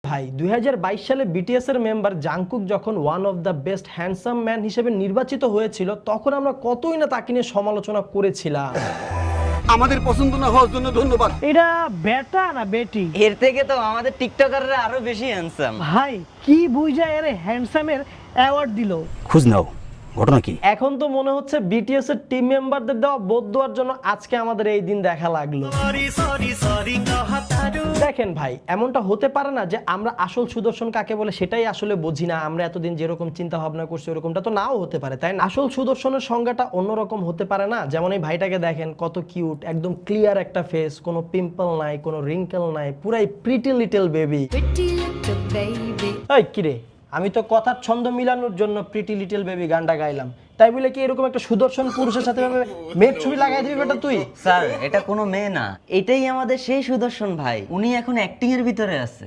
ভাই 2022 সালে বিটিএস এর মেম্বার জাংকুক যখন one of the best handsome man হিসেবে নির্বাচিত হয়েছিল তখন আমরা কতই না তাকে নিয়ে সমালোচনা করেছিলাম। আমাদের পছন্দ না হওয়ার জন্য ধন্যবাদ। এটা বেটা না বেটি? এর থেকে তো আমাদের টিকটকাররা আরো বেশি হ্যান্ডসাম। ভাই কি বুঝা এর হ্যান্ডসামের অ্যাওয়ার্ড দিল? খোঁজ নাও, ঘটনা কি? এখন তো মনে হচ্ছে বিটিএস এর টিম মেম্বারদের দেওয়া বদদুয়ার জন্য আজকে আমাদের এই দিন দেখা লাগলো। দেখেন ভাই, এমনটা হতে পারে না যে আমরা আসল সুদর্শন কাকে বলে সেটাই আসলে বুঝি না। আমরা এতদিন যেরকম চিন্তা ভাবনা করছি ওরকমটা তো নাও হতে পারে, তাই না? আসল সুদর্শনের সংজ্ঞাটা অন্যরকম হতে পারে না? যেমন এই ভাইটাকে দেখেন, কত কিউট, একদম ক্লিয়ার একটা ফেস, কোনো পিম্পল নাই, কোনো রিঙ্কেল নাই, পুরাই প্রিটি লিটল বেবি। এই কিরে, আমি তো কথার ছন্দ মিলানোর জন্য প্রিটি লিটল বেবি গানটা গাইলাম, তাই বলে কি এরকম একটা সুদর্শন পুরুষের সাথে মেয়ের ছবি লাগাই দিবি বেটা তুই? স্যার, এটা কোনো মেয়ে না, এটাই আমাদের সেই সুদর্শন ভাই। উনি এখন অ্যাক্টিং এর ভিতরে আছে।